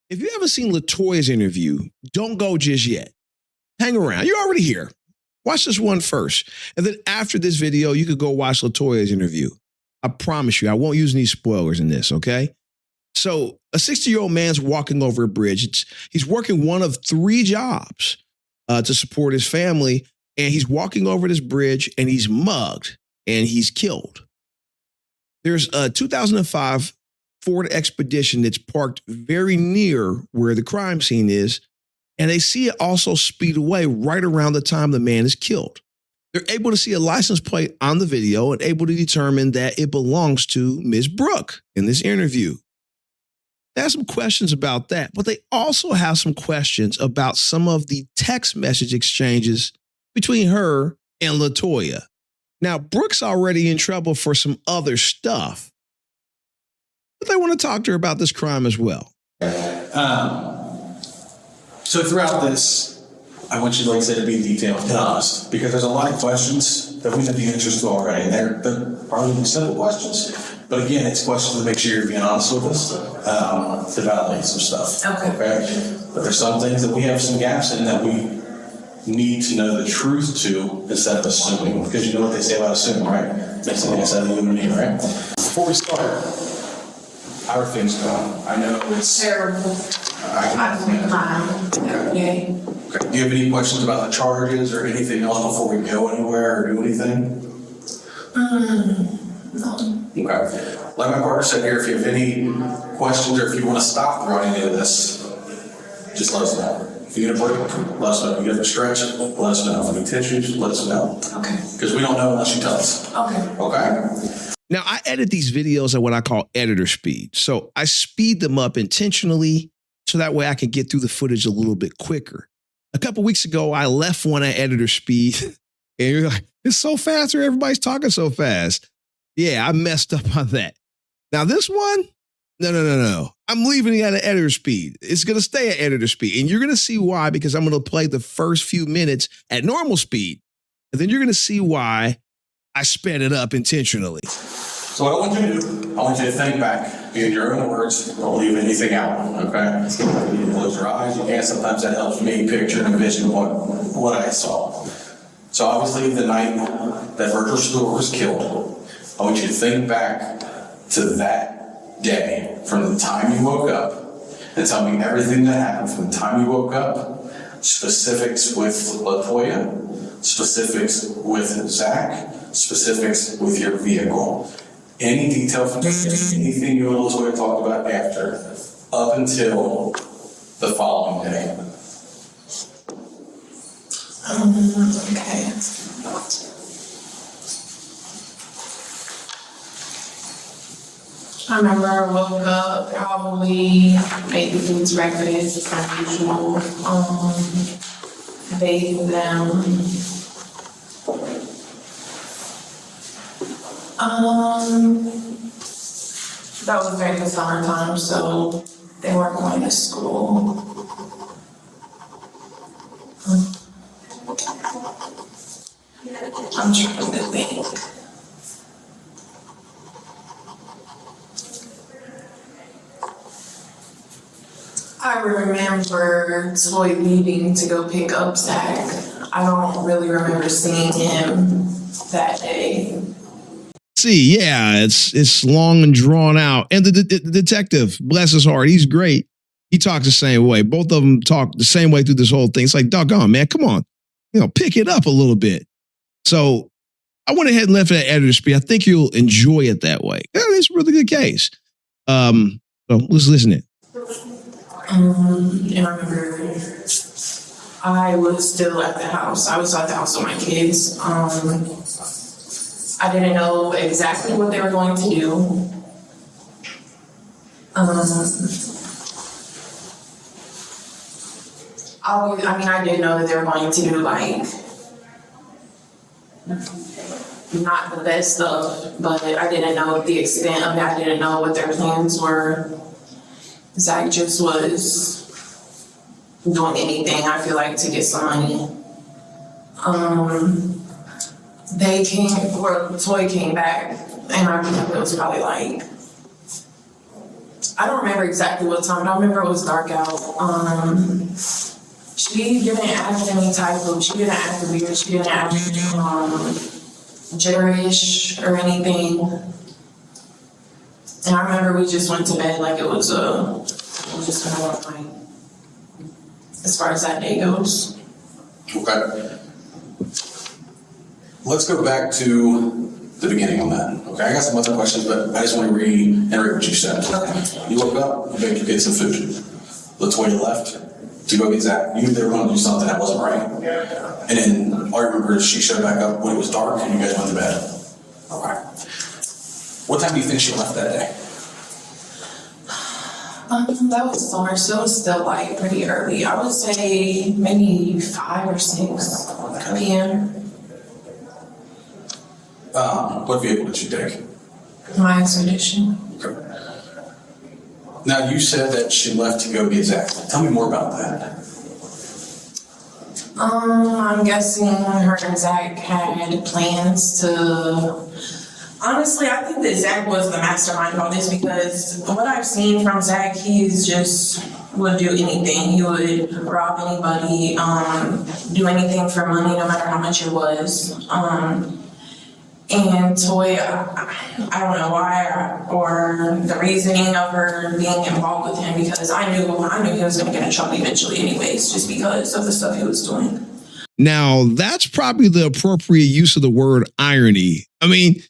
If you haven't seen LaToya's interview, don't go just yet. Hang around. You're already here. Watch this one first. And then after this video, you could go watch LaToya's interview. I promise you, I won't use any spoilers in this, okay? So a 60-year-old man's walking over a bridge. He's working one of 3 jobs to support his family. And he's walking over this bridge and he's mugged and he's killed. There's a 2005 Ford Expedition that's parked very near where the crime scene is. And they see it also speed away right around the time the man is killed. They're able to see a license plate on the video and able to determine that it belongs to Ms. Brooke in this interview. They have some questions about that, but they also have some questions about some of the text message exchanges between her and LaToya. Now, Brooke's already in trouble for some other stuff, but they want to talk to her about this crime as well. So throughout this, I want you, like I said, to be detailed and honest, because there's a lot of questions that we know the answers to already, and they're probably simple questions. But again, it's questions to make sure you're being honest with us, to validate some stuff. Okay. But there's some things that we have some gaps in that we need to know the truth to instead of assuming, because you know what they say about assuming, right? They say it's out of the need, right? Before we start, how are things going? I know it's terrible. I'm fine. Okay. Okay. Do you have any questions about the charges or anything else before we go anywhere or do anything? No. Okay. Like my partner said here, if you have any questions or if you want to stop throughout any of this, just let us know. If you get a break, let us know. If you get a stretch, let us know. If you need tissues, let us know. Okay. Because we don't know unless you tell us. Okay. Okay? Now, I edit these videos at what I call editor speed. So I speed them up intentionally so that way I can get through the footage a little bit quicker. A couple weeks ago, I left one at editor speed. And you're like, it's so fast or everybody's talking so fast. Yeah, I messed up on that. Now this one, no. I'm leaving it at an editor speed. It's going to stay at editor speed. And you're going to see why, because I'm going to play the first few minutes at normal speed. And then you're going to see why I sped it up intentionally. So what I want you to do, I want you to think back, in your own words, don't leave anything out, okay? You can close your eyes, you can. Sometimes that helps me picture and envision what I saw. So obviously the night that Virgil Stewart was killed, I want you to think back to that day, from the time you woke up, and tell me everything that happened from the time you woke up, specifics with LaToya, specifics with Zach, specifics with your vehicle. Any detail from anything you and LaToya talked about after, up until the following day. Okay. I remember I woke up, probably made the kids breakfast as usual, bathed them. That was during the summertime, so they weren't going to school. I'm trying to think. I remember Toy leaving to go pick up Zach. I don't really remember seeing him that day. See, yeah, it's long and drawn out. And the detective, bless his heart, he's great. He talks the same way. Both of them talk the same way through this whole thing. It's like, doggone, man, come on. Pick it up a little bit. So I went ahead and left it at editor speed. I think you'll enjoy it that way. It's a really good case. So let's listen to it. And I remember I was still at the house. I was at the house with my kids. I didn't know exactly what they were going to do. I did know that they were going to do not the best stuff, but I didn't know the extent of it. I didn't know what their plans were. Zach just was doing anything, I feel like, to get some money. Toy came back, and I think it was probably I don't remember exactly what time, but I remember it was dark out. She didn't act any type of, she didn't act weird, she didn't act jitterish or anything. And I remember we just went to bed like it was just a normal night. As far as that day goes. Okay. Let's go back to the beginning on that. Okay, I got some other questions, but I just want to reiterate what you said. Okay. You woke up, you baked your kids some food. Latoya left to go get Zach. You knew they were going to do something that wasn't right. And then all I remember is she showed back up when it was dark and you guys went to bed. Okay. What time do you think she left that day? That was summer, so it was still like pretty early. I would say maybe 5 or 6 p.m. What vehicle did she take? My expedition. Okay. Now, you said that she left to go get Zach. Tell me more about that. I'm guessing her and Zach had plans to. Honestly, I think that Zach was the mastermind of all this because what I've seen from Zach, he's just would do anything. He would rob anybody, do anything for money, no matter how much it was. And Toya, I don't know why or the reasoning of her being involved with him because I knew he was going to get in trouble eventually anyways, just because of the stuff he was doing. Now, that's probably the appropriate use of the word irony. I mean,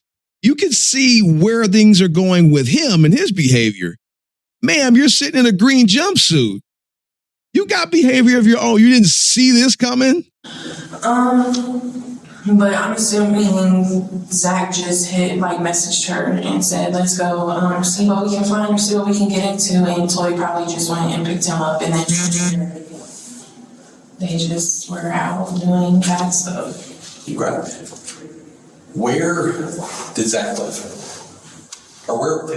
you can see where things are going with him and his behavior. Ma'am, you're sitting in a green jumpsuit. You got behavior of your own. You didn't see this coming? But I'm assuming Zach just messaged her and said, let's go see what we can find or see what we can get into. And Toy probably just went and picked him up and then they just were out doing bad stuff. Right. Where did Zach live? Or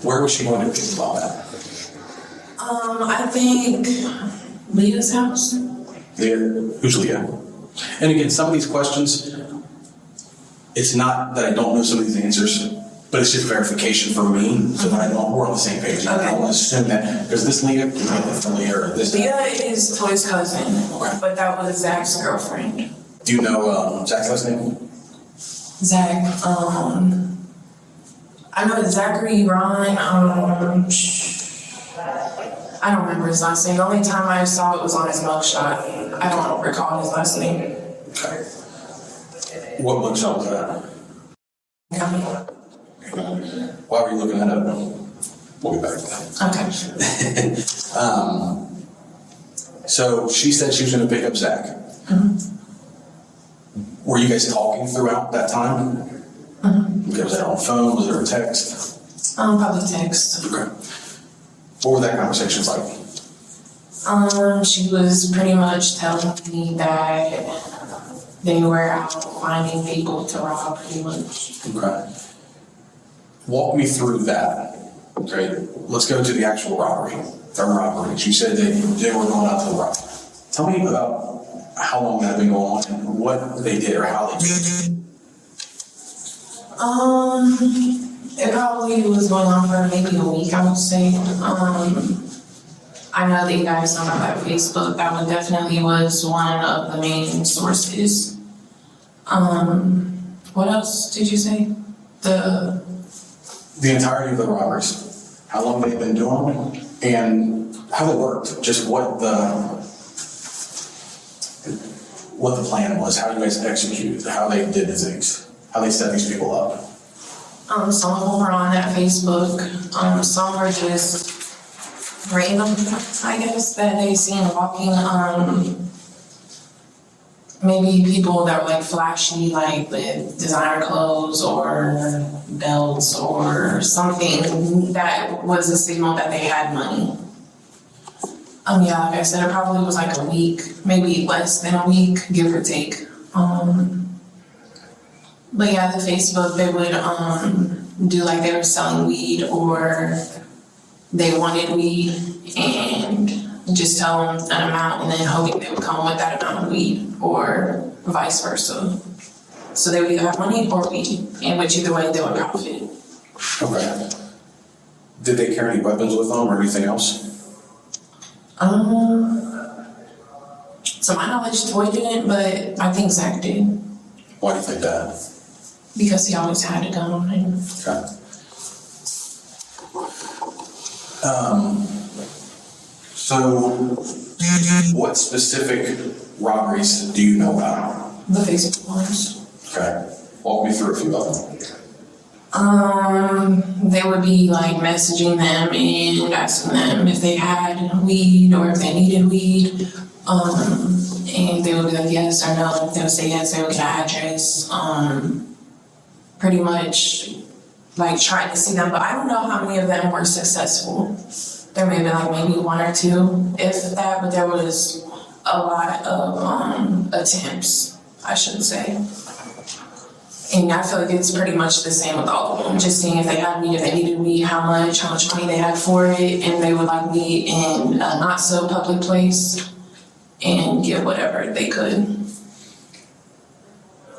where was she going to pick about that? I think Leah's house. Leah? Who's Leah? And again, some of these questions, it's not that I don't know some of these answers, but it's just verification for me, so that I know we're on the same page. I don't want to assume that, is this Leah? Leah or this? Leah is Toy's cousin, Okay. but that was Zach's girlfriend. Do you know Zach's last name? Zach, I know Zachary Ron, I don't remember his last name. The only time I saw it was on his mugshot. I don't recall his last name. Okay. What mugshot was that? Why were you looking that up? We'll get back to that. Okay. So she said she was going to pick up Zach. Mm-hmm. Were you guys talking throughout that time? Mm-hmm. Okay, was that on phone? Was there a text? Probably text. Okay. What were that conversations like? She was pretty much telling me that they were out finding people to rob pretty much. Okay. Walk me through that. Okay. Let's go to the actual robbery. Third robbery. You said that they were going out to rob. Tell me about how long that had been going on and what they did or how they did it. It probably was going on for maybe a week, I would say. I know that you guys know about that Facebook. That one definitely was one of the main sources. What else did you say? The entirety of the robberies. How long they've been doing and how they worked. Just what the plan was, how you guys executed, how they did the things, how they set these people up. Some of them were on that Facebook. Some were just random, I guess, that they seen walking. Maybe people that were flashy, with designer clothes or belts or something that was a signal that they had money. Yeah, like I said, it probably was a week, maybe less than a week, give or take. But yeah, the Facebook, they would do they were selling weed or they wanted weed and just tell them an amount and then hoping they would come with that amount of weed or vice versa. So they would either have money or weed, and which either way they would profit. Okay. Did they carry any weapons with them or anything else? To my knowledge, Toy didn't, but I think Zach did Why do you think that? because he always had a gun on him. Okay. So what specific robberies do you know about? The Facebook ones. Okay. Walk me through a few of them. They would be like messaging them and asking them if they had weed or if they needed weed. And they would be like yes or no. If they would say yes, they would get an address. Pretty much like trying to see them, but I don't know how many of them were successful. There may have been like maybe one or two, if that, but there was a lot of attempts, I should say. And I feel like it's pretty much the same with all of them. Just seeing if they had weed, if they needed weed, how much money they had for it, and they would like meet in a not so public place and get whatever they could.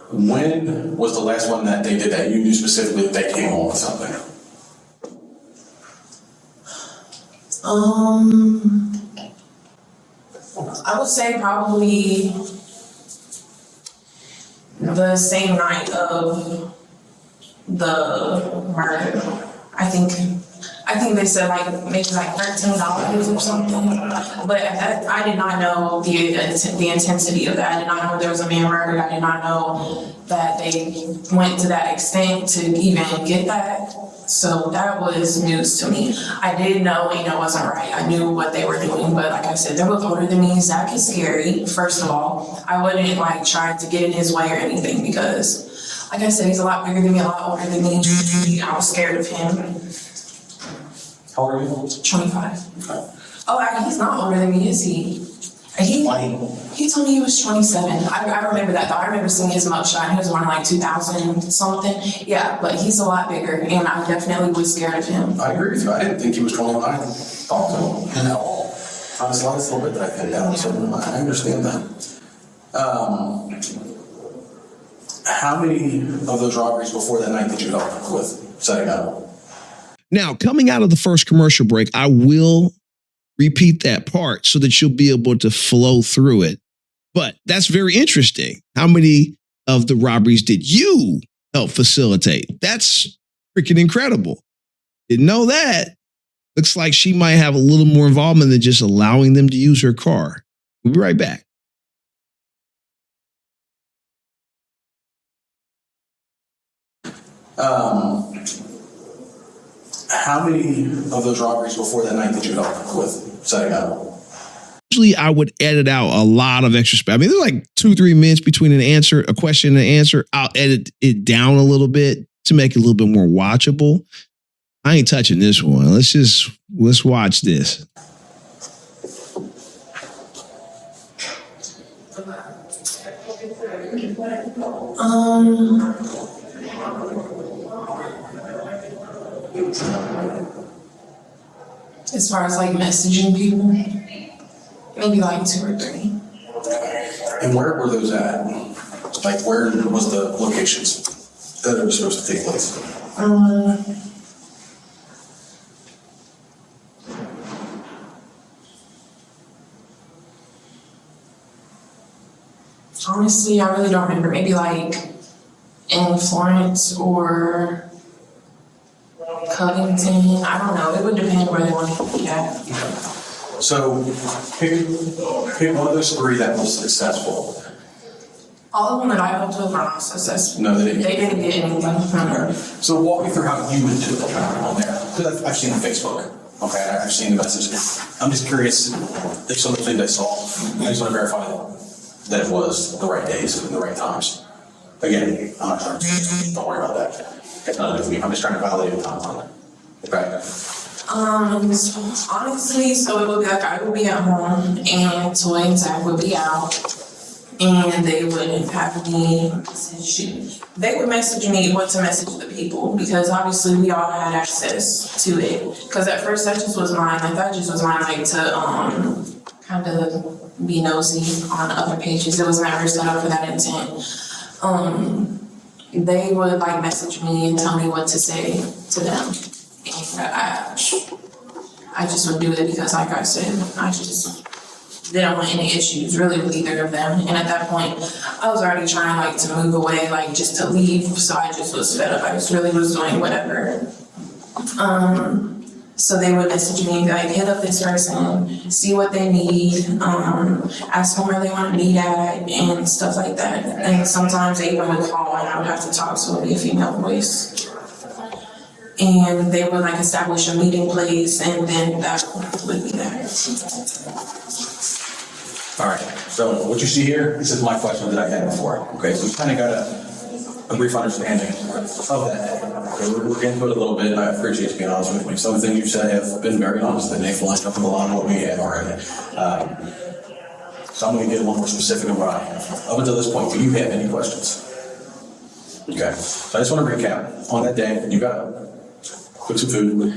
When was the last one that they did that you knew specifically that they came home with something? I would say probably the same night of the murder. I think they said like maybe like $13 or something. But I did not know the intensity of that. I did not know there was a man murdered. I did not know that they went to that extent to even get that. So that was news to me. I did know, it wasn't right. I knew what they were doing, but like I said, they're both older than me. Zach is scary, first of all. I wouldn't like try to get in his way or anything because, like I said, he's a lot bigger than me, a lot older than me. I was scared of him. How old are you? 25. Oh, actually, he's not older than me, is he? He told me he was 27. I remember that though. I remember seeing his mugshot. He was around like 2000 something. Yeah, but he's a lot bigger, and I definitely was scared of him. I agree with you. I didn't think he was 21. I thought so. No. I was a little bit that I pinned down, so I understand that. How many of those robberies before that night did you help with setting up? Now, coming out of the first commercial break, I will repeat that part so that you'll be able to flow through it. But that's very interesting. How many of the robberies did you help facilitate? That's freaking incredible. Didn't know that. Looks like she might have a little more involvement than just allowing them to use her car. We'll be right back. How many of those robberies before that night did you help with setting up? Usually I would edit out a lot of extra space. I mean, there's like 2-3 minutes between a question and an answer. I'll edit it down a little bit to make it a little bit more watchable. I ain't touching this one. Let's watch this. As far as like messaging people, maybe like 2 or 3. And where were those at? Like, where was the locations that it was supposed to take place? Honestly, I really don't remember. Maybe like in Florence or Covington. I don't know. It would depend where they want to be at. So, pick one of those 3 that was successful. All of them that I helped with were not successful. No, they didn't. They didn't get anything. So walk me through how you would do it on there. Because I've seen on Facebook. Okay, I've seen the messages. I'm just curious if some of the things I saw, I just want to verify that it was the right days and the right times. Again, I'm not trying to, don't worry about that. It's not with me. I'm just trying to validate the times on it. Okay. Honestly, so it would be like I would be at home and Toy and Zach would be out. And they would have me message. They would message me what to message the people because obviously we all had access to it. Because at first that just was mine. Like that just was mine, like to kind of be nosy on other pages. It was never set up for that intent. They would like message me and tell me what to say to them. I just would do it because, like I said, I just didn't want any issues really with either of them. And at that point, I was already trying like to move away, like just to leave. So I just was fed up. I just really was doing whatever. So they would message me, like, hit up this person, see what they need, ask them where they want to meet at, and stuff like that. And sometimes they even would call and I would have to talk, so it would be a female voice. And they would like establish a meeting place, and then that would be that. All right, so what you see here, this is my question that I had before. Okay, so we kind of got a brief understanding of that. Okay, we're getting into it a little bit, and I appreciate you being honest with me. Some of the things you've said have been very honest, and they've lined up with a lot of what we have already. So I'm going to get a little more specific on what I have. Up until this point, do you have any questions? Okay, so I just want to recap. On that day, you got up, cooked some food,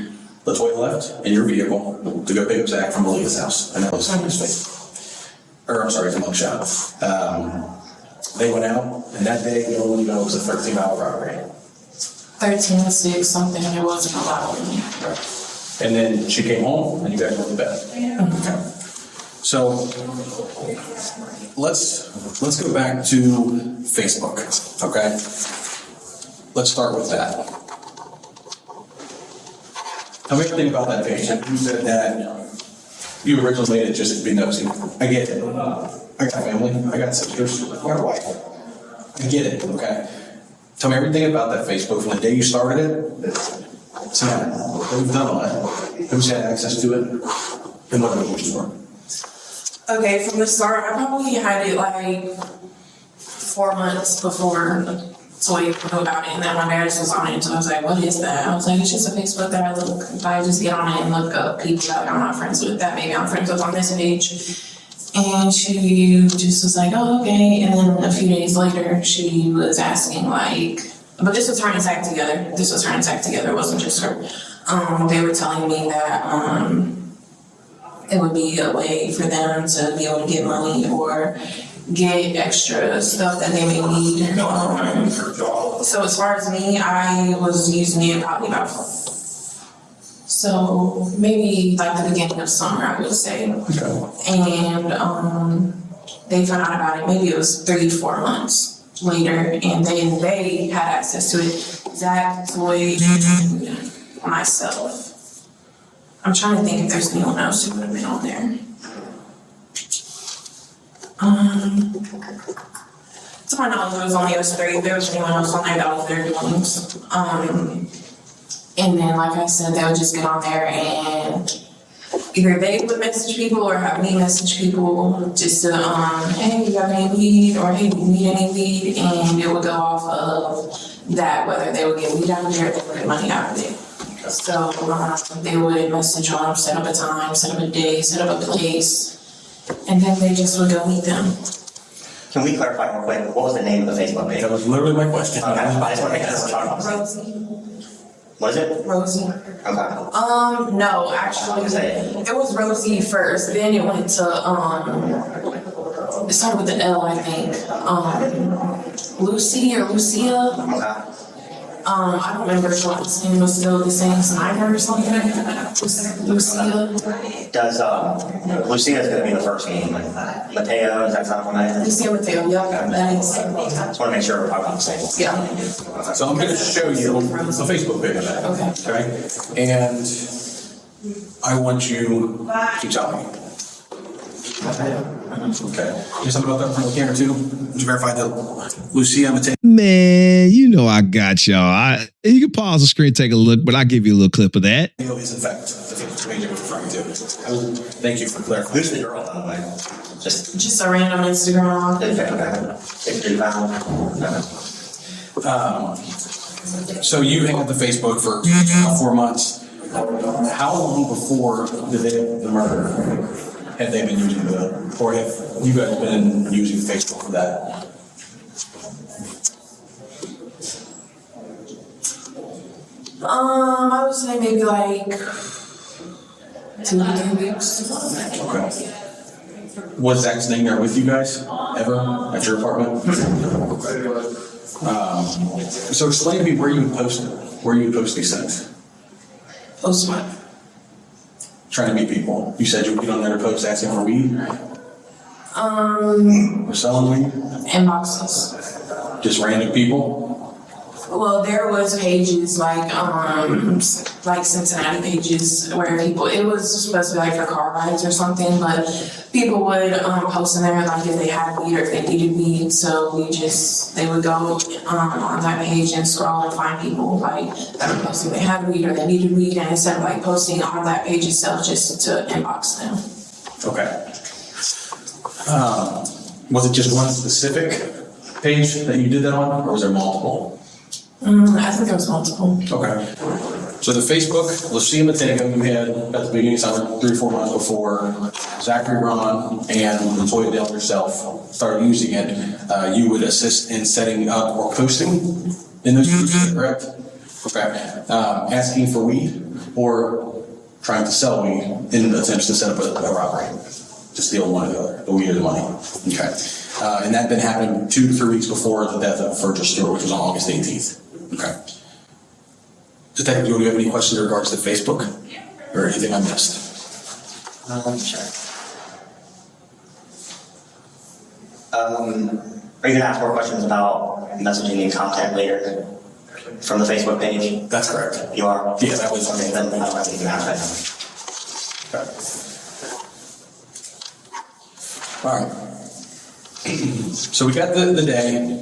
LaToya left in your vehicle to go pick up Zach from Malia's house, and that was his face. Or, I'm sorry, it's a mugshot. They went out, and that day, you only know it was a 13-hour robbery. 13-6 something, it wasn't a lot. And then she came home, and you guys went to bed. Okay. So let's go back to Facebook, okay? Let's start with that. Tell me everything about that page. You said that you originally made it just to be nosy. I get it. I got family. I got sisters. I got a wife. I get it, okay? Tell me everything about that Facebook from the day you started it. So what we've done on it. Who's had access to it? And what the wishes were. Okay, from the start, I probably had it like 4 months before Toya knew about it, and then my dad just was on it, so I was like, what is that? I was like, it's just a Facebook that I just get on it and look up people that I'm not friends with, that maybe I'm friends with on this page. And she just was like, oh, okay. And then a few days later, she was asking like, but this was her and Zach together. It wasn't just her. They were telling me that it would be a way for them to be able to get money or get extra stuff that they may need. So as far as me, I was using it probably about, so maybe like the beginning of summer, I would say. And they found out about it, maybe it was 3-4 months later, and then they had access to it. Zach, Toy, and myself. I'm trying to think if there's anyone else who would have been on there. To my knowledge, it was only us three. If there was anyone else on there, that was their doings. And then, like I said, they would just get on there and either they would message people or have me message people just to, hey, you got any weed? Or hey, do you need any weed? And it would go off of that, whether they would get weed out of there or they would get money out of it. So they would message them, set up a time, set up a day, set up a place, and then they just would go meet them. Can we clarify real quick, what was the name of the Facebook page? That was literally my question. Okay, I just want to make sure we're talking about the Rosie. same. What is it? Rosie. Okay. No, actually, it was Rosie first, then it went to, it started with an L, I think. Lucy or Lucia. Okay. I don't remember if last name was still the same, Snyder or something. Lucia. Does, Lucia's gonna be the first game, Mateo, is that sound familiar? Lucia Mateo, yeah, that is. Just wanna make sure we're talking about the same. Yeah. So I'm going to show you the Facebook page of that. Okay. And I want you to tell me. Okay. Just something about that from the camera too. Did you verify that Lucia Mateo? Man, you know I got y'all. You can pause the screen, take a look, but I'll give you a little clip of that. Is in fact the Facebook page I was referring to. Thank you for clarifying. Who's the girl, by the way? Just a random Instagram. So you hang out the Facebook for 4 months. How long before the day of the murder have they been using or have you guys been using Facebook for that? I would say maybe like 2 to 3 weeks. Okay. Was Zach staying there with you guys ever at your apartment? So explain to me where you would post these things. Post what? Trying to meet people. You said you would get on there to post asking for weed or selling weed? Inboxes. Just random people? Well, there was pages like Cincinnati pages where people, it was supposed to be like for car rides or something, but people would post in there like if they had weed or if they needed weed. So they would go on that page and scroll and find people like that were posting they had weed or they needed weed, and instead of like posting on that page itself, just to inbox them. Okay. Was it just one specific page that you did that on, or was there multiple? I think there was multiple. Okay. So the Facebook, Lucia Mateo, you had at the beginning of summer, 3 or 4 months before Zachary Ron and Latoya Dale yourself started using it, you would assist in setting up or posting in those groups, correct? Okay. Asking for weed or trying to sell weed in attempts to set up a robbery. To steal one or the other, the weed or the money. Okay. And that had been happening 2 to 3 weeks before the death of Virgil Stewart, which was on August 18th. Okay. Detective, do you have any questions in regards to Facebook or anything I missed? Sure. Are you gonna ask more questions about messaging and content later from the Facebook page? That's correct. You are? Yeah, that was- Okay, then I don't have anything to ask right now. Okay. All right. So we got the day,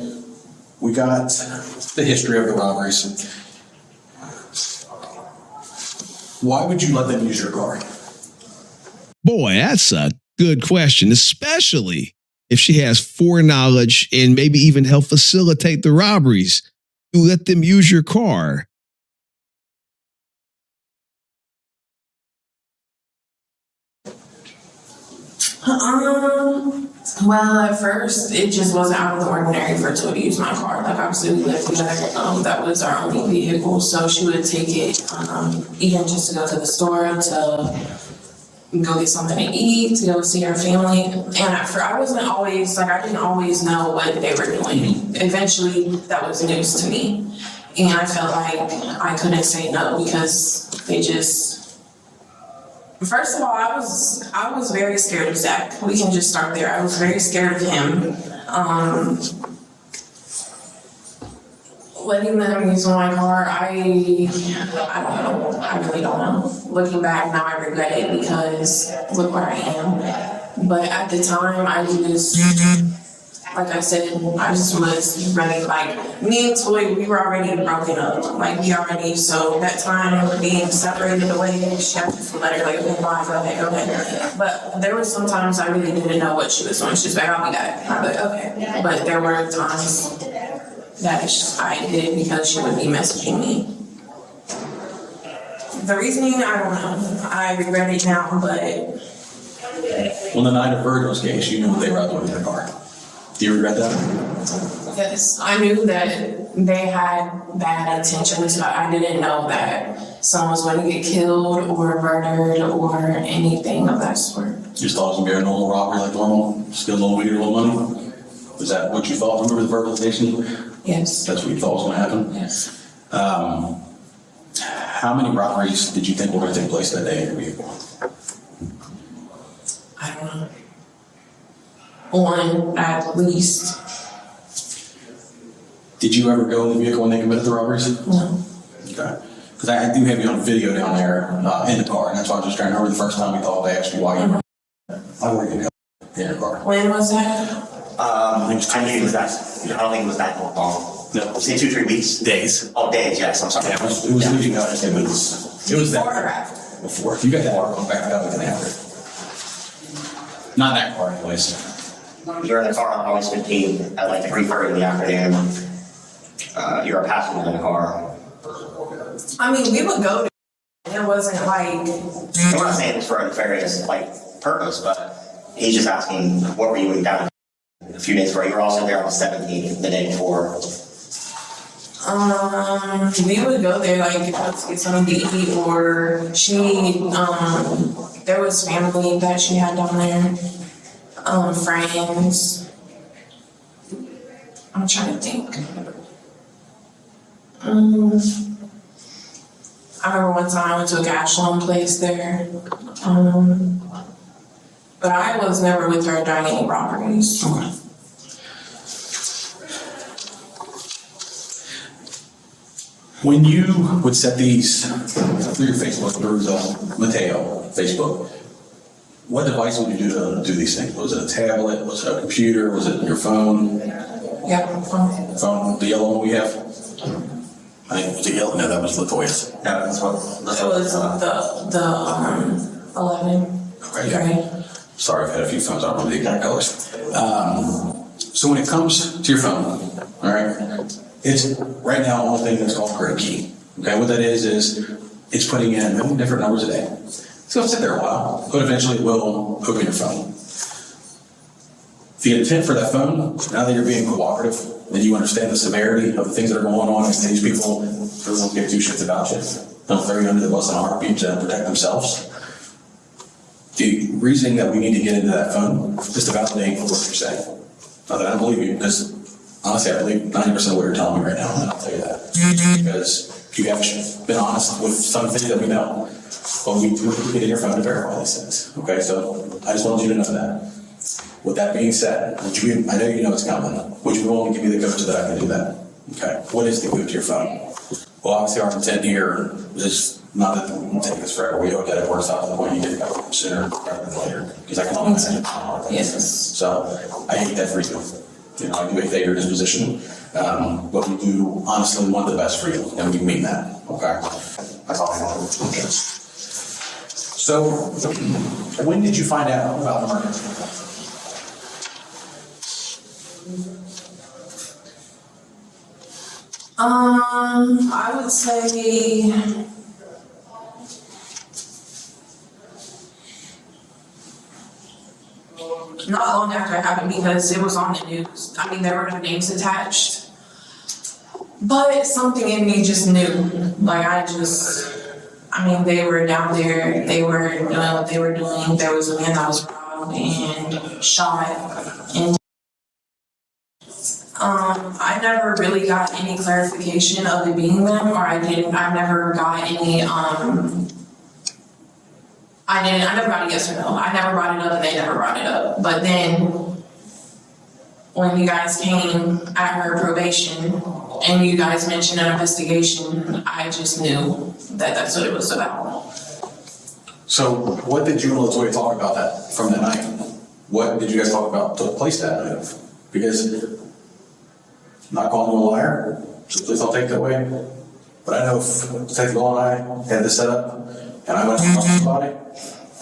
we got the history of the robberies. Why would you let them use your car? Boy, that's a good question, especially if she has foreknowledge and maybe even help facilitate the robberies. You let them use your car. Well, at first, it just wasn't out of the ordinary for her to use my car. Like, obviously, we lived together. That was our only vehicle, so she would take it, even just to go to the store, to go get something to eat, to go see her family. And I wasn't always, like, I didn't always know what they were doing. Eventually, that was news to me. And I felt like I couldn't say no because they just... First of all, I was very scared of Zach. We can just start there. I was very scared of him. Letting them use my car, I don't know. I really don't know. Looking back now, I regret it because look where I am. But at the time, I just, like I said, I just was ready. Like, me and Toy, we were already broken up. Like, so that time being separated away, she had to let her, like, okay. But there were some times I really didn't know what she was doing. She was like, I'll be back. I'm like, okay. But there were times that I did because she would be messaging me. The reasoning, I don't know. I regret it now, but... On the night of Virgil's case, you knew they robbed you with your car. Do you regret that? Yes, I knew that they had bad intentions, but I didn't know that someone was going to get killed or murdered or anything of that sort. You just thought it was going to be a normal robbery like normal? Steal a little weed or a little money? Was that what you thought? Remember the verbalization? Yes. That's what you thought was going to happen? Yes. How many robberies did you think were going to take place that day in your vehicle? I don't know. One at least. Did you ever go in the vehicle when they committed the robberies? No. Okay. Because I do have you on video down there in the car, and that's why I was just trying to remember the first time we thought they asked you why you were in your car. When was that? I don't think it was that long. No. Say 2-3 weeks. Days. Oh, days, yes, I'm sorry. Yeah, it was leading up. It was Before or that after? before. If you got that car back, that was an after. Not that car, anyways. You were in the car on August 15th at like 3:30 in the afternoon. You were a passenger in the car. I mean, we would go to... It wasn't like... I'm not saying it's for a nefarious purpose, but he's just asking what were you doing down a few days before. You were also there on the 17th, the day before. We would go there, like, let's get something to eat, or there was family that she had down there, friends. I'm trying to think. I remember one time I went to a cash loan place there. But I was never with her during any robberies. Okay. When you would set these through your Facebook, through the Mateo Facebook, what device would you do to do these things? Was it a tablet? Was it a computer? Was it your phone? Yeah. Phone, the yellow one we have? I think it was the yellow. No, that was Latoya's. Yeah, that's what. It was the 11. Okay. Right. Sorry, I've had a few phones. I don't remember the exact colors. So when it comes to your phone, all right, it's right now the only thing that's called grid key. Okay, what that is it's putting in many different numbers a day. It's going to sit there a while, but eventually it will open your phone. The intent for that phone, now that you're being cooperative, and you understand the severity of the things that are going on, and these people don't give two shits about you. They'll throw you under the bus in a heartbeat to protect themselves. The reasoning that we need to get into that phone is to validate what you're saying. Not that I don't believe you, because honestly, I believe 90% of what you're telling me right now, and I'll tell you that. Because you have been honest with some things that we know. But we do get in your phone to verify these things. Okay, so I just wanted you to know that. With that being said, I know you know it's coming. Would you be willing to give me the code so that I can do that? Okay, what is the code to your phone? Well, obviously our intent here is not that it will take us forever. We hope that it works out to the point you get it back sooner rather than later. Because I can only imagine. Yes. So I hate that for you. You know, I do hate that you're in this position. But we do honestly want the best for you, and we mean that. Okay? That's all I know. So, when did you find out about the murder? I would say not long after it happened because it was on the news. I mean, there were no names attached. But something in me just knew. Like, they were down there, they were doing what they were doing. There was a man that was robbed and shot. And I never really got any clarification of it being them, or I never got any, I never got a yes or no. I never brought it up and they never brought it up. But then when you guys came at her probation and you guys mentioned an investigation, I just knew that that's what it was about. So, what did you and Latoya talk about that from the night? What did you guys talk about took place that night? Because I'm not calling you a liar, so please don't take that way. But I know if Technical and I had this set up and I went to talk to somebody,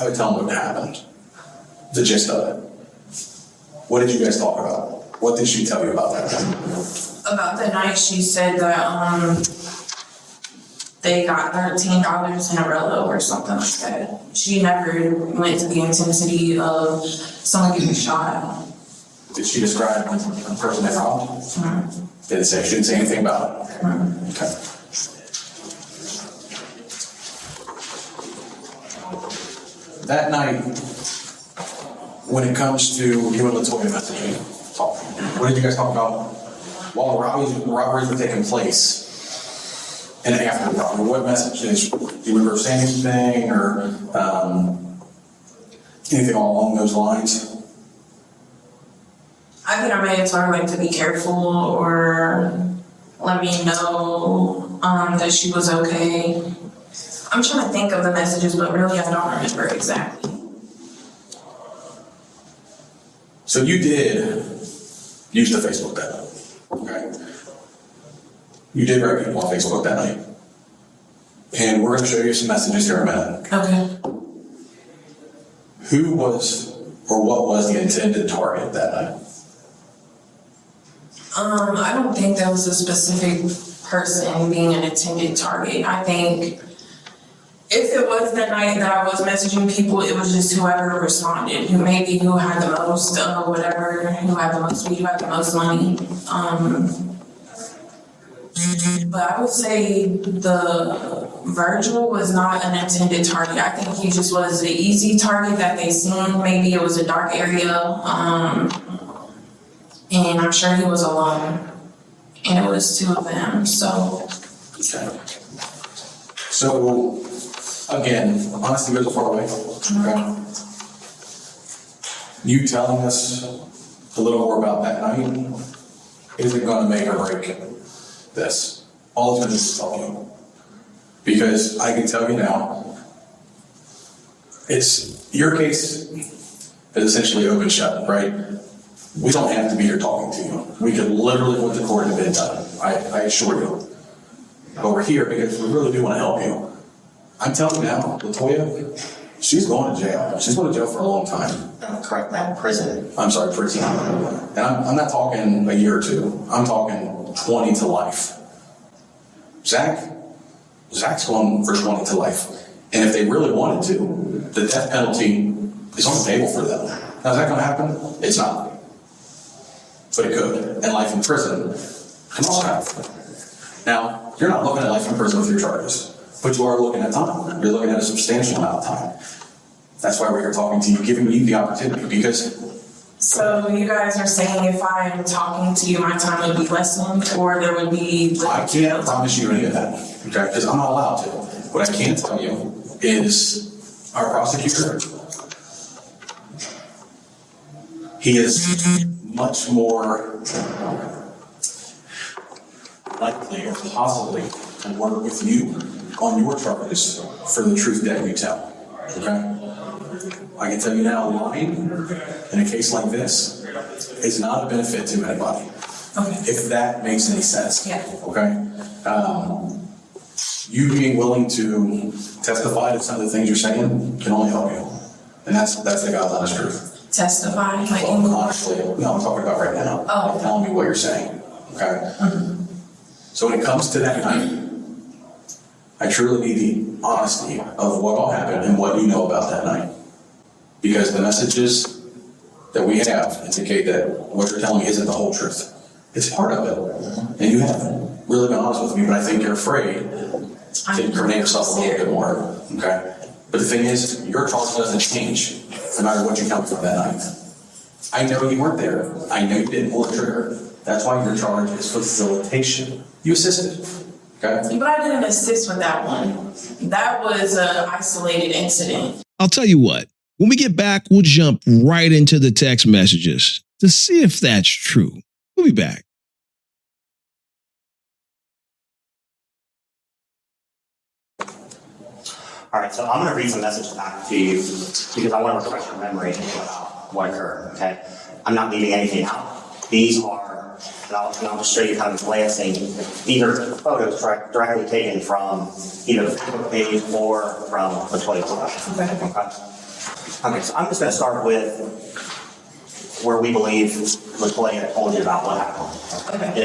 I would tell them what happened. The gist of it. What did you guys talk about? What did she tell you about that? About the night, she said that they got $13 in a Rello or something like that. She never went to the intensity of someone getting shot. Did she describe the person that robbed? Mm-hmm. Did it say? She didn't say anything about it? Mm-hmm. Okay. That night, when it comes to you and Latoya messaging, what did you guys talk about while the robberies were taking place and after the robbery? What messages? Do you remember saying anything or anything along those lines? I think I may have told her to be careful or let me know that she was okay. I'm trying to think of the messages, but really I don't remember exactly. So you did use the Facebook that night, okay? You did write people on Facebook that night. And we're going to show you some messages here in a minute. Okay. Who was or what was the intended target that night? I don't think there was a specific person being an intended target. I think if it was the night that I was messaging people, it was just whoever responded, who had the most, whatever, who had the most weed, who had the most money. But I would say the Virgil was not an intended target. I think he just was the easy target that they seen. Maybe it was a dark area, and I'm sure he was alone. And it was two of them, so. Okay. So, again, honesty goes a far way, okay? You telling us a little more about that night isn't gonna make or break this. All it's gonna do is help you. Because I can tell you now, your case is essentially open shut, right? We don't have to be here talking to you. We could literally put the court in bed done, I assure you. But we're here because we really do want to help you. I'm telling you now, LaToya, she's going to jail. She's going to jail for a long time. Correct that, prison. I'm sorry, prison. And I'm not talking a year or two. I'm talking 20 to life. Zach's going for 20 to life. And if they really wanted to, the death penalty is on the table for them. Now, is that going to happen? It's not. But it could. And life in prison can also happen. Now, you're not looking at life in prison with your charges, but you are looking at time. You're looking at a substantial amount of time. That's why we're here talking to you, giving you the opportunity, because So you guys are saying if I'm talking to you, my time would be lessened, or there would be. I can't promise you any of that, okay? Because I'm not allowed to. What I can tell you is our prosecutor, he is much more likely or possibly to work with you on your charges for the truth that you tell, okay? I can tell you now, lying in a case like this is not a benefit to anybody. Okay. If that makes any sense. Yeah. Okay? You being willing to testify to some of the things you're saying can only help you. And that's the God's honest truth. Testify, like in Well, court. honestly, no, I'm talking about right now. Oh. Like telling me what you're saying. Okay? So when it comes to that night, I truly need the honesty of what all happened and what you know about that night. Because the messages that we have indicate that what you're telling me isn't the whole truth. It's part of it. And you haven't really been honest with me, but I think you're afraid to incriminate yourself a little bit more. Okay? But the thing is, your charge doesn't change no matter what you come from that night. I know you weren't there. I know you didn't pull the trigger. That's why your charge is facilitation. You assisted. Okay? But I didn't assist with that one. That was an isolated incident. I'll tell you what, when we get back, we'll jump right into the text messages to see if that's true. We'll be back. All right, so I'm going to read some messages back to you because I want to refresh your memory about what occurred, okay? I'm not leaving anything out. These are, and I'll just show you kind of glancing, these are photos directly taken from either the Facebook page or from LaToya's life. Okay, so I'm just going to start with where we believe LaToya told you about what happened. Okay.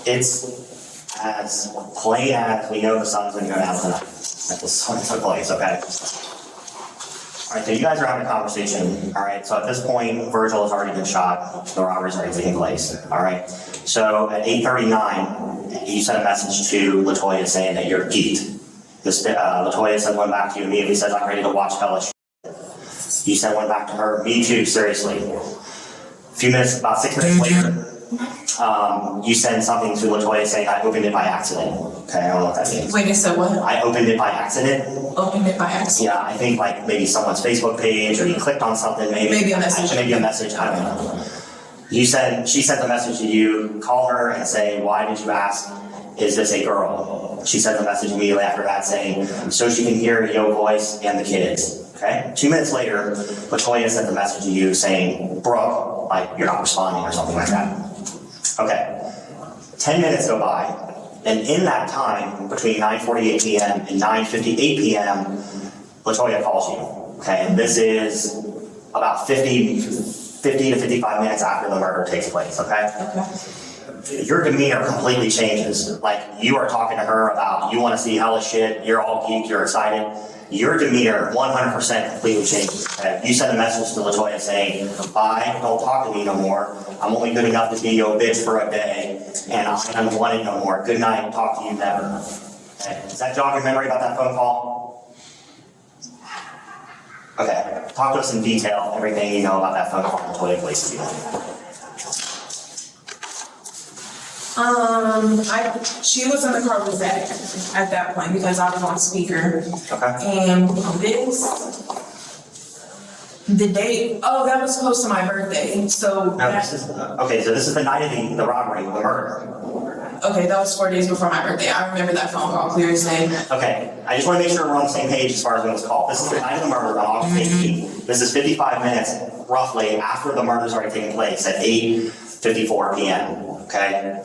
It's as plain as we know the sun's going to go down tonight. That the sun took place, okay? All right, so you guys are having a conversation, all right? So at this point, Virgil has already been shot. The robbery's already taken place, all right? So at 8:39, you sent a message to LaToya saying that you're geeked. LaToya sent one back to you immediately, says, I'm ready to watch hellish. You sent one back to her, me too, seriously. A few minutes, about 6 minutes later, you send something to LaToya saying, I opened it by accident. Okay, I don't know what that means. Wait, you said what? I opened it by accident. Opened it by accident. Yeah, I think like maybe someone's Facebook page or you clicked on something, Maybe a message. Maybe a message, I don't know. She sent a message to you, call her and say, why did you ask, is this a girl? She sent a message immediately after that saying, so she can hear your voice and the kids. Okay? 2 minutes later, LaToya sent a message to you saying, bro, like you're not responding or something like that. Okay. 10 minutes go by, and in that time, between 9:48 p.m. and 9:58 p.m., LaToya calls you. Okay, and this is about 50 to 55 minutes after the murder takes place. Okay. Your demeanor completely changes. Like you are talking to her about you want to see hellish shit. You're all geeked. You're excited. Your demeanor 100% completely changes. Okay? You send a message to LaToya saying, bye, don't talk to me no more. I'm only good enough to be your bitch for a day, and I don't want it no more. Good night, talk to you never. Okay? Does that jog your memory about that phone call? Okay, talk to us in detail, everything you know about that phone call LaToya places you. She was in the car with Zach at that point because I was on speaker. Okay. And the date, that was close to my birthday, so. No, this is, okay, so this is the night of the robbery, the murder. Okay, that was 4 days before my birthday. I remember that phone call clear as day. Okay, I just want to make sure we're on the same page as far as when it was called. This is the night of the murder on August 18th. This is 55 minutes roughly after the murder's already taken place at 8:54 p.m. Okay?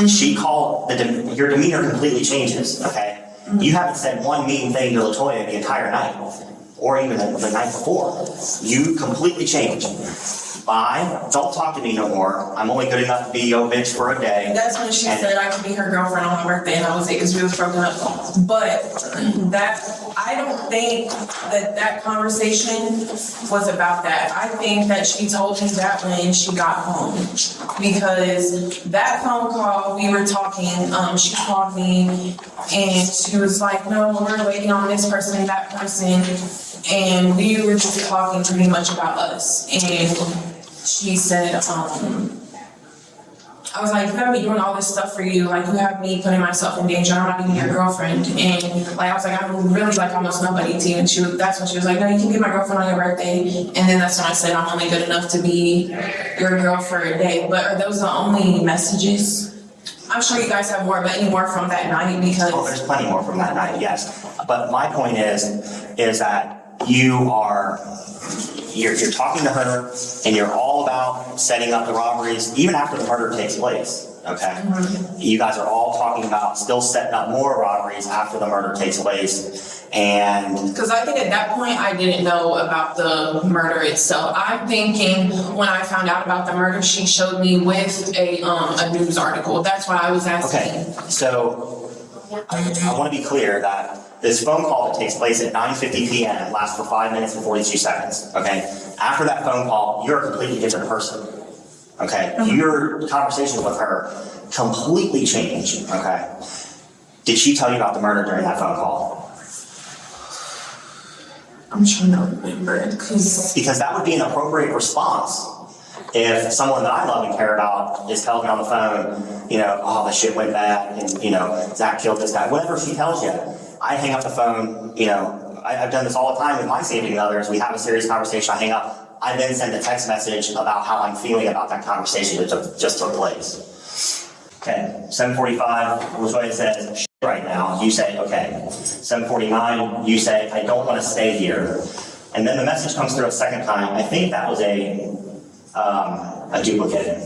She called, your demeanor completely changes, okay? You haven't said one mean thing to LaToya the entire night, or even the night before. You completely changed. Bye, don't talk to me no more. I'm only good enough to be your bitch for a day. That's when she said I could be her girlfriend on my birthday, and I was like, because we was broken up. But I don't think that conversation was about that. I think that she told me that when she got home. Because that phone call, we were talking, she called me, and she was like, no, we're waiting on this person and that person. And we were just talking pretty much about us. And she said, I was like, you have me doing all this stuff for you. Like, you have me putting myself in danger. I'm not even your girlfriend. And like, I was like, I'm really like almost nobody to you. And that's when she was like, no, you can be my girlfriend on your birthday. And then that's when I said, I'm only good enough to be your girl for a day. But are those the only messages? I'm sure you guys have more, but any more from that night because. Oh, there's plenty more from that night, yes. But my point is that you're talking to her and you're all about setting up the robberies even after the murder takes place, okay? Mm-hmm. You guys are all talking about still setting up more robberies after the murder takes place, and because I think at that point I didn't know about the murder itself. I'm thinking when I found out about the murder, she showed me with a news article. That's why I was asking. Okay, so I want to be clear that this phone call that takes place at 9:50 p.m. lasts for 5 minutes and 42 seconds, okay? After that phone call, you're a completely different person, okay? Your conversation with her completely changed, okay? Did she tell you about the murder during that phone call? I'm trying to remember, because that would be an appropriate response. If someone that I love and care about is telling me on the phone, oh, the shit went bad, and, Zach killed this guy, whatever she tells you, I hang up the phone, I've done this all the time with my significant others. We have a serious conversation, I hang up, I then send a text message about how I'm feeling about that conversation that just took place. Okay, 7:45, LaToya says, shit right now. You say, okay. 7:49, you say, I don't want to stay here. And then the message comes through a second time. I think that was a duplicate.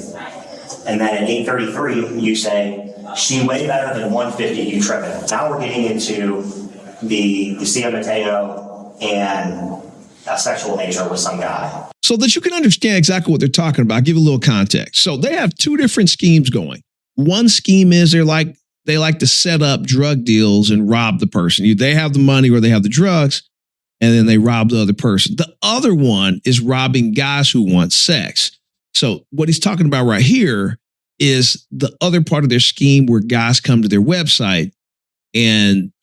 And then at 8:33, you say, she way better than 150, you tripping. Now we're getting into the Lucia Mateo and a sexual nature with some guy. So that you can understand exactly what they're talking about, I'll give you a little context. So they have two different schemes going. One scheme is they like to set up drug deals and rob the person. They have the money or they have the drugs, and then they rob the other person. The other one is robbing guys who want sex. So what he's talking about right here is the other part of their scheme where guys come to their website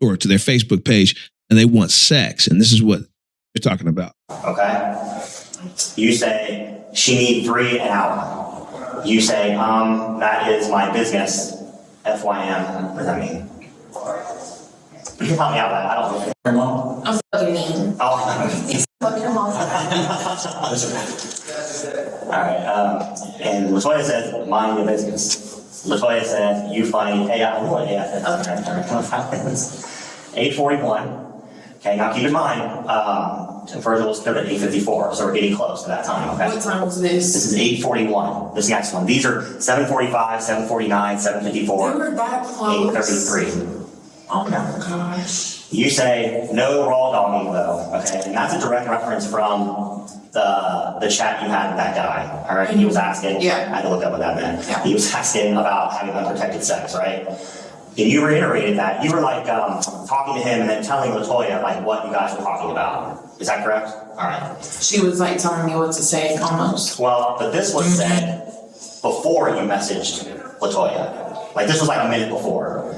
or to their Facebook page and they want sex. And this is what they're talking about. Okay. You say, she need 3 an hour. You say, that is my business. FYM. What does that mean? You can help me out with that. I don't know. Your mom? I'm fucking mean. Oh. Fuck your mom. Alright, and LaToya says, mind your business. LaToya says, you funny. Hey, I know what AF is. 8:41. Okay, now keep in mind, Virgil stood at 8:54, so we're getting close to that time, okay? What time was this? This is 8:41, this next one. These are 7:45, 7:49, 7:54, They were that close. 8:33. Oh my gosh. You say, no raw dogging though, okay? And that's a direct reference from the chat you had with that guy, all right? He was asking, Yeah. I had to look up what that meant. Yeah. He was asking about having unprotected sex, right? And you reiterated that. You were like talking to him and then telling LaToya like what you guys were talking about. Is that correct? All right. She was like telling me what to say almost. Well, but this was said before you messaged LaToya. Like this was like a minute before.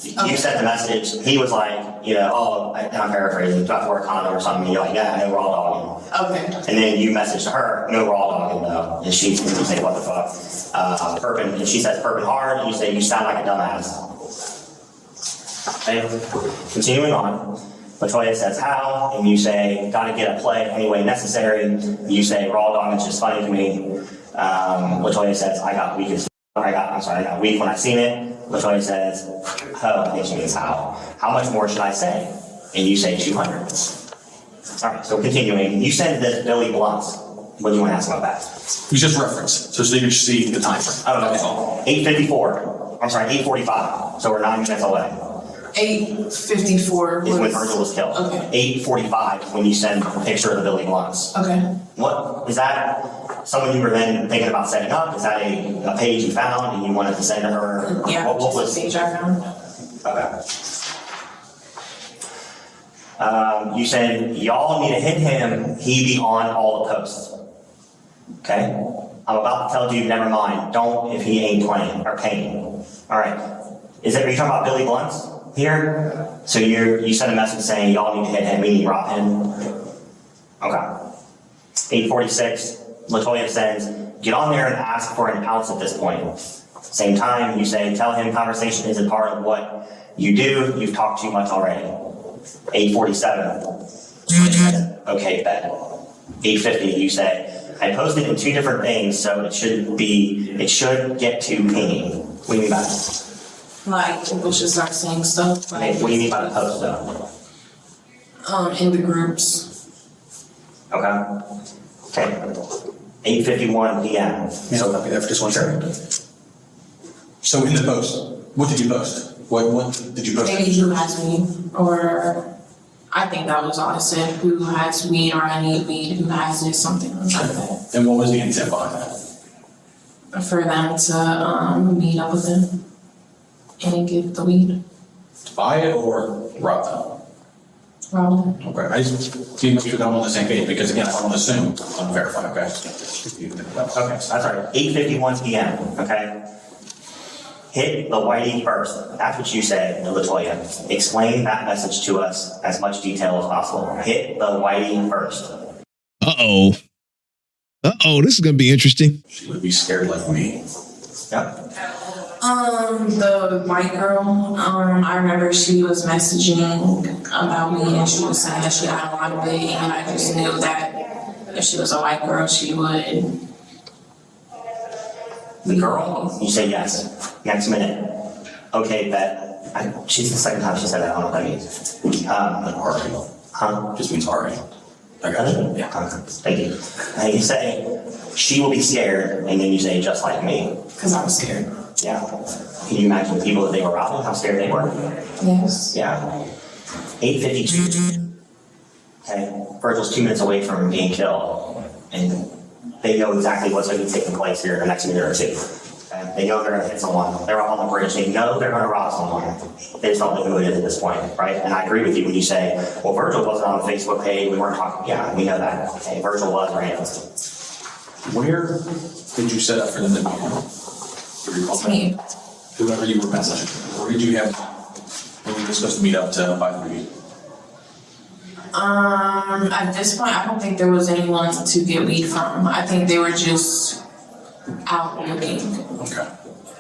You Okay. sent the message. He was like, and I'm paraphrasing, do I have to wear a condom or something? And you're like, yeah, no raw dogging. Okay. And then you message to her, no raw dogging though. And you say, what the fuck? Perping, and she says, perping hard, and you say, you sound like a dumbass. Okay, continuing on. Latoya says, how? And you say, gotta get a play any way necessary. You say, raw dogging is just funny to me. Latoya says, I got weak when I seen it. Latoya says, I think she means how. How much more should I say? And you say 200. All right, so continuing. You said this Billy Blunt's. What do you want to ask about that? You just referenced, so you can see the time frame. Oh, That's okay. all. 8:54. I'm sorry, 8:45. So we're 9 minutes away. 8:54 Is when Virgil was killed. Okay. 8:45 when you send a picture of the Billy Blunts. Okay. What is that? Someone you were then thinking about setting up? Is that a page you found and you wanted to send to her? Yeah, What just was? the page I found. Okay. You said y'all need to hit him. He be on all the posts. Okay. I'm about to tell you. Never mind. Don't if he ain't playing or paying. All right. Are you talking about Billy Blunts here? So you sent a message saying y'all need to hit him. We need to rob him. Okay. 8:46. Latoya says, get on there and ask for an ounce at this point. Same time, you say, tell him conversation isn't part of what you do. You've talked too much already. 8:47. Okay, bet. 8:50, you say, I posted in 2 different things, so it should get to pinging. What do you mean by that? Like, people should start saying stuff. Like, What do you mean by the post though? in the groups. Okay. 8:51 p.m. So let me there for just 1 second. So in the post, what did you post? What did you post? Maybe who has weed, or I think that was all I said. Who has weed, or I need weed. Who has it? Something like that. And what was the intent behind that? For them to meet up with them and give the weed. To buy it or rob them? Probably. Okay, I just need to make sure that I'm on the same page, because again, I don't want to assume, unverified, okay? Okay, that's right. 8:51 p.m. Okay. Hit the whitey first. That's what you said, Latoya. Explain that message to us as much detail as possible. Hit the whitey first. Uh-oh. This is going to be interesting. She would be scared like me. Yep. The white girl, I remember she was messaging about me and she was saying that she had a lot of it, and I just knew that if she was a white girl, she would. The girl? You say yes. Next minute. Okay, bet. She's the second time she said that. I don't know what that means. RA. Huh? Just means RA. I got you. Yeah. Thank you. And you say, she will be scared, and then you say, just like me. Because I was scared. Yeah. Can you imagine the people that they were robbing, how scared they were? Yes. Yeah. 8:52. Okay. Virgil's 2 minutes away from being killed. And they know exactly what's going to be taking place here in the next minute or two. Okay? They know they're going to hit someone. They're up on the bridge. They know they're going to rob someone. They just don't know who it is at this point, right? And I agree with you when you say, well, Virgil wasn't on the Facebook page. We weren't talking. Yeah, we know that. Okay. Virgil was random. Where did you set up for them to meet? Do you recall that? Me. Whoever you were messaging, where did you have, when you were supposed to meet up to buy the weed? At this point, I don't think there was anyone to get weed from. I think they were just out looking Okay.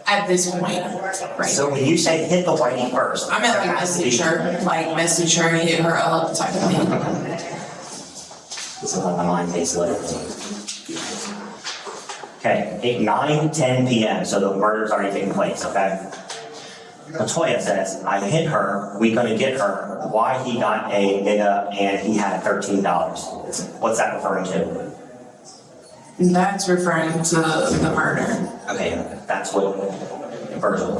at this point. Right. So when you say hit the whitey first, I meant like message her, hit her up type of thing. This is on my mind based literally. Okay, 9:10 p.m. So the murder's already taken place, okay? Latoya says, I hit her, we gonna get her. Why he got a nigga and he had $13. What's that referring to? That's referring to the murder. Okay, that's what Virgil.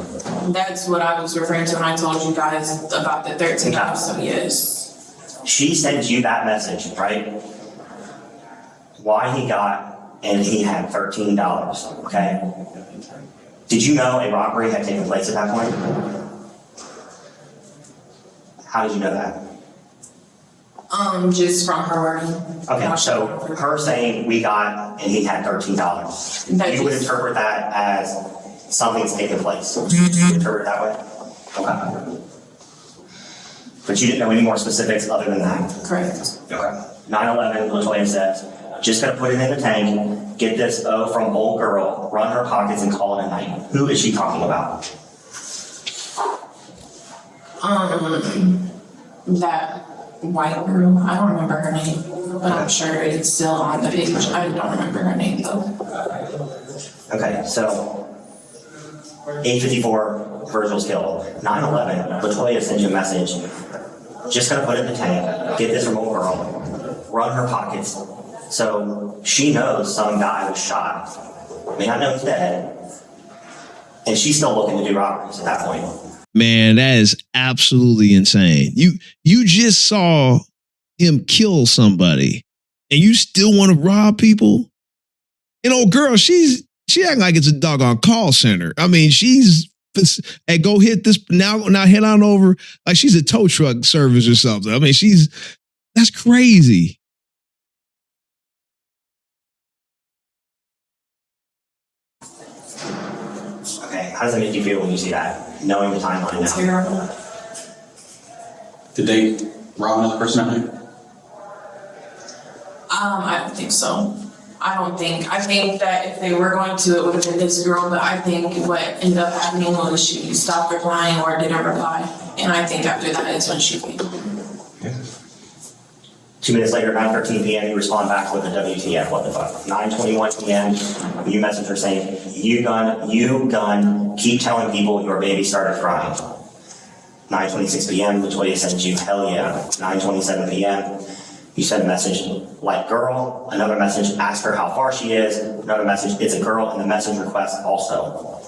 That's what I was referring to when I told you guys about the $13. So yes. She sent you that message, right? Why he got and he had $13, okay? Did you know a robbery had taken place at that point? How did you know that? Just from her wording. Okay, so her saying we got and he had $13. You would interpret that as something's taking place. You interpret it that way? Okay. But you didn't know any more specifics other than that? Correct. Okay. 9/11, Latoya says, just gonna put it in the tank, get this O from old girl, run her pockets and call it a night. Who is she talking about? That white girl, I don't remember her name, but I'm sure it's still on the page. I don't remember her name though. Okay, so 8:54, Virgil's killed. 9/11, Latoya sends you a message. Just gonna put it in the tank, get this from old girl, run her pockets. So she knows some guy was shot. May not know he's dead. And she's still looking to do robberies at that point. Man, that is absolutely insane. You just saw him kill somebody and you still want to rob people? And old girl, she acting like it's a doggone call center. I mean, hey, go hit this now head on over like she's a tow truck service or something. I mean, that's crazy. Okay, how does it make you feel when you see that? Knowing the timeline now? Terrible. Did they rob another person out here? I don't think so. I think that if they were going to, it would have been this girl, but I think what ended up happening was she stopped replying or didn't reply. And I think after that is when she came. 2 minutes later, 9:13 p.m., you respond back with a WTF, what the fuck? 9:21 p.m., you message her saying, you gun, keep telling people your baby started crying. 9:26 p.m., Latoya sends you, hell yeah. 9:27 p.m., you send a message, like girl, another message, ask her how far she is, another message, it's a girl, and the message request also.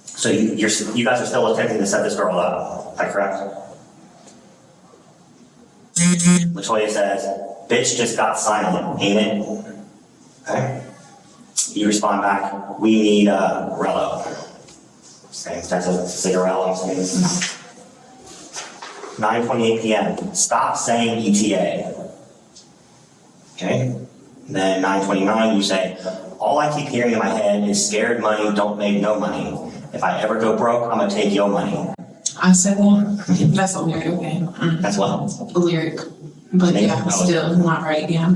So you guys are still attempting to set this girl up, is that correct? Latoya says, bitch just got silent, ain't it? Okay. You respond back, we need Rello. Same type of cigarette, I'm saying. 9:28 p.m. Stop saying ETA. Okay. Then 9:29, you say, all I keep hearing in my head is scared money don't make no money. If I ever go broke, I'm gonna take your money. I said that. That's a lyric, okay. That's what? A lyric. But yeah, still not right, yeah.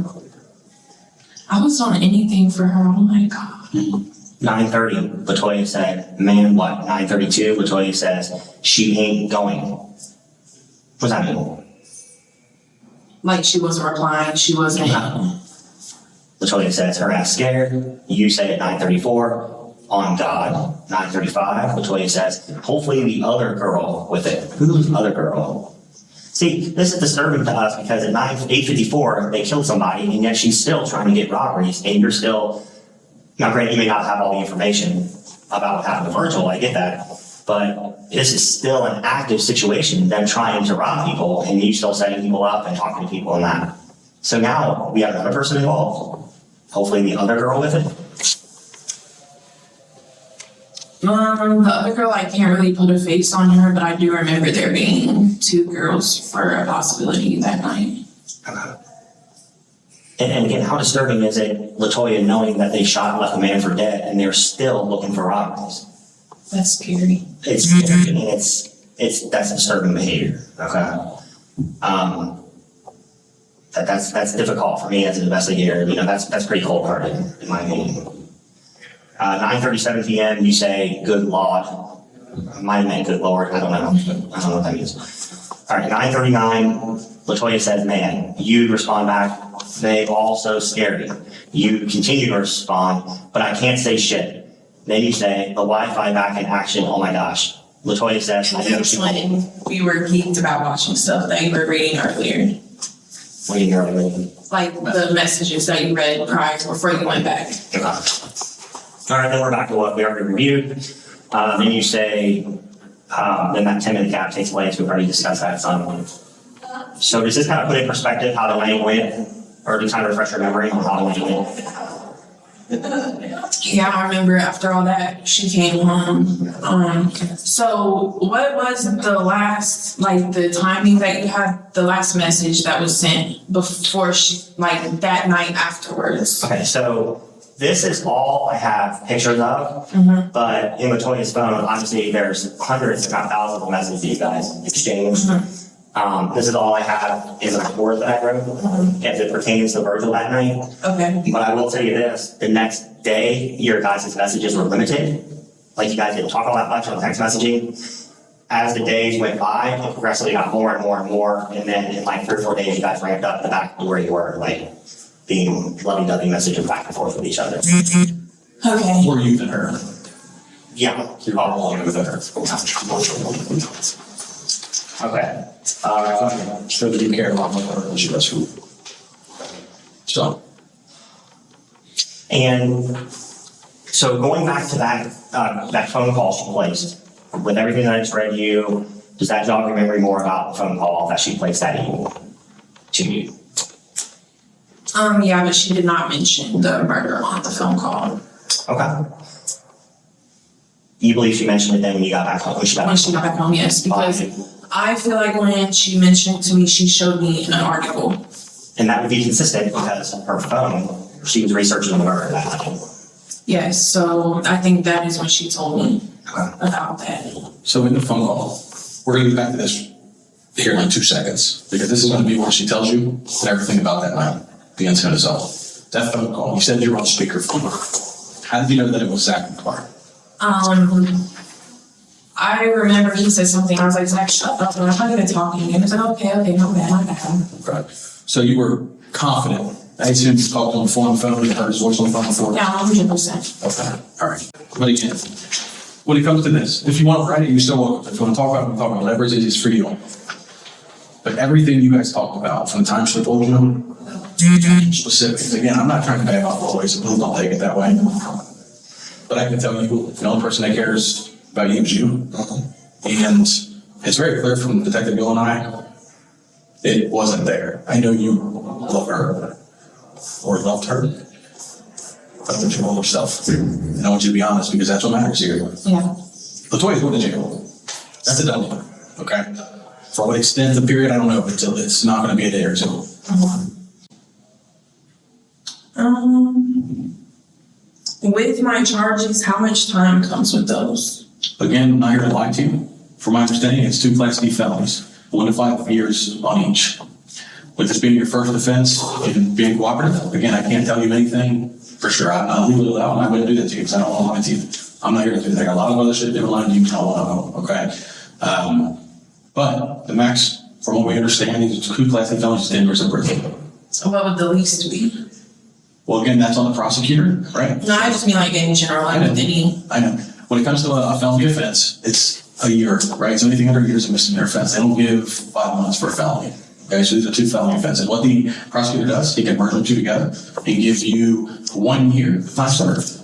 I was on anything for her, oh my God. 9:30, Latoya said, man, what? 9:32, Latoya says, she ain't going. What's that mean? Like she wasn't replying, she wasn't. Latoya says, her ass scared. You say at 9:34, on God. 9:35, Latoya says, hopefully the other girl with it. Who's the other girl? See, this is disturbing to us because at 8:54, they killed somebody, and yet she's still trying to get robberies, and you're still, now granted, you may not have all the information about what happened to Virgil, I get that, but this is still an active situation, them trying to rob people, and you still setting people up and talking to people and that. So now we have another person involved. Hopefully the other girl with it. The other girl, I can't really put a face on her, but I do remember there being two girls for a possibility that night. And again, how disturbing is it, Latoya, knowing that they shot and left a man for dead, and they're still looking for robberies? That's scary. It's that's disturbing behavior. Okay. That's difficult for me as an investigator. You know, that's pretty cold-hearted in my opinion. 9:37 p.m. You say, "Good Lord." Might have meant "Good Lord." I don't know what that means. All right. 9:39. Latoya says, "Man." You respond back, "They all so scary." You continue to respond, "But I can't say shit." Then you say, "The Wi-Fi back in action. Oh my gosh." Latoya says, "I know she." When we were geeked about watching stuff that you were reading earlier. What are you reading? Like the messages that you read prior to before you went back. Okay. All right, then we're back to what we already reviewed. Then you say, then that 10-minute gap takes place. We've already discussed that some. So does this kind of put in perspective how the night went, or to kind of refresh your memory on how the night went? Yeah, I remember after all that, she came home. So what was the last, like the timing that you had, the last message that was sent before she, like that night afterwards? Okay, so This is all I have pictures of, but in Latoya's phone, obviously there's hundreds, if not thousands of messages you guys exchanged. This is all I have is a report that I wrote as it pertains to Virgil that night. Okay. But I will tell you this, the next day, your guys' messages were limited. Like you guys didn't talk all that much on text messaging. As the days went by, it progressively got more and more and more. And then in like 3 or 4 days, you guys ramped up the back to where you were, like being lovey-dovey messages back and forth with each other. Okay. More you than her. Yeah. You're all along with her. Okay. So that you care a lot more than she does who. So. And so going back to that phone call she placed, with everything that I just read you, does that jog your memory more about the phone call that she placed that evening to you? Yeah, but she did not mention the murder on the phone call. Okay. You believe she mentioned it then when you got back home? When she got When she got back home, yes, because I feel like when she mentioned it to me, she showed me an article. And that would be consistent because her phone, she was researching the murder at that time. Yes, so I think that is when she told me Okay. about that. So in the phone call, we're gonna get back to this here in like 2 seconds, because this is gonna be where she tells you everything about that night, the incident itself. That phone call, you said you were on speakerphone. How did you know that it was Zach McClure? I remember he said something, I was like, Zach, shut up, I'm not even talking. And he was like, okay, my bad. Right. So you were confident. I assume you talked on the phone, you heard his voice on the phone before? Yeah, 100%. Okay, all right. But again, when it comes to this, if you want to write it, you're still welcome. If you want to talk about it, talk about whatever it is for you. But everything you guys talked about from the time she told you, specifics. Again, I'm not trying to bag off always, so please don't take it that way. But I can tell you, the only person that cares about you is you. And it's very clear from Detective Gill and I, it wasn't there. I know you love her, or loved her, but that you love yourself. And I want you to be honest, because that's what matters here. Yeah. Latoya's going to jail. That's a done deal, okay? For what extent, the period, I don't know, but it's not going to be a day or two. With my charges, how much time comes with those? Again, I'm not here to lie to you. From my understanding, it's 2 Class D felonies, 1 to 5 years on each. With this being your first offense and being cooperative, again, I can't tell you anything for sure. I'm not legally allowed, and I wouldn't do that to you because I don't want to lie to you. I'm not here to do that. I got a lot of other shit to lie to you, I don't want to know, okay? But the max, from what we understand, is 2 Class D felonies, 10 years in prison. So what would the least be? Well, again, that's on the prosecutor, right? No, I just mean like in general, like with any. I know. When it comes to a felony offense, it's a year, right? So anything under a year is a misdemeanor offense. They don't give 5 months for a felony. Okay, so these are 2 felony offenses. What the prosecutor does, he can merge them 2 together and give you 1 year time served.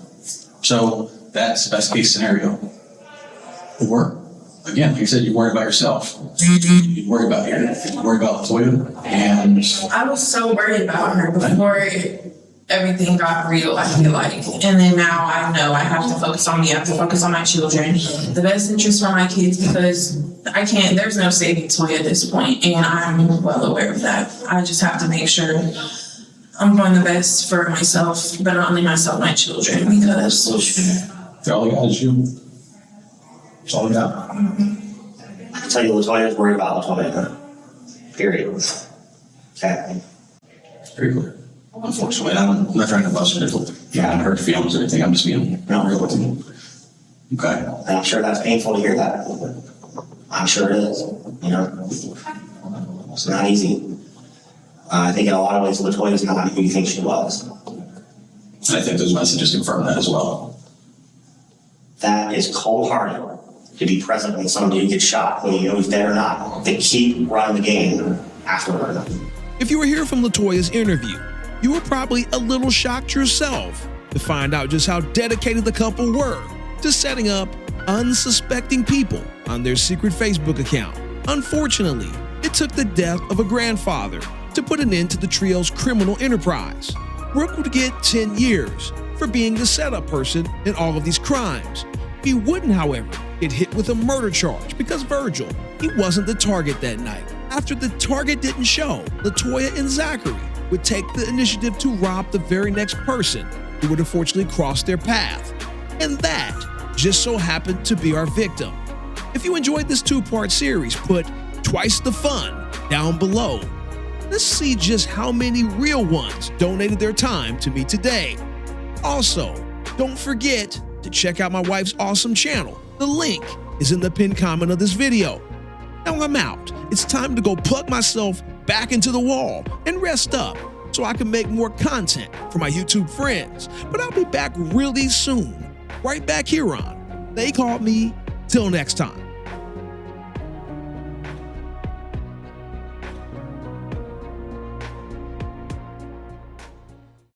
So that's the best case scenario. Or, again, like I said, you worry about yourself. You worry about you worry about Latoya, and I was so worried about her before everything got real, I feel like. And then now I know I have to focus on me, I have to focus on my children. The best interest for my kids, because there's no saving Toya at this point, and I'm well aware of that. I just have to make sure I'm doing the best for myself, but not only myself, my children, because all I got is you. That's all I got. I can tell you Latoya's worried about Latoya. Period. Okay. Very clear. Unfortunately, I'm not trying to bust it. Yeah, I hurt feelings or anything. I'm just being real with you. Okay. And I'm sure that's painful to hear that. I'm sure it is. You know, it's not easy. I think in a lot of ways, Latoya's not who you think she was. And I think those messages confirm that as well. That is cold-hearted to be present when somebody gets shot, whether you know he's dead or not. They keep running the game afterward. If you were here from Latoya's interview, you were probably a little shocked yourself to find out just how dedicated the couple were to setting up unsuspecting people on their secret Facebook account. Unfortunately, it took the death of a grandfather to put an end to the trio's criminal enterprise. Brooke would get 10 years for being the setup person in all of these crimes. He wouldn't, however, get hit with a murder charge because Virgil, he wasn't the target that night. After the target didn't show, Latoya and Zachary would take the initiative to rob the very next person who would unfortunately cross their path. And that just so happened to be our victim. If you enjoyed this two-part series, put twice the fun down below. Let's see just how many real ones donated their time to me today. Also, don't forget to check out my wife's awesome channel. The link is in the pinned comment of this video. Now I'm out. It's time to go plug myself back into the wall and rest up so I can make more content for my YouTube friends. But I'll be back really soon, right back here on They Called Me. Till next time.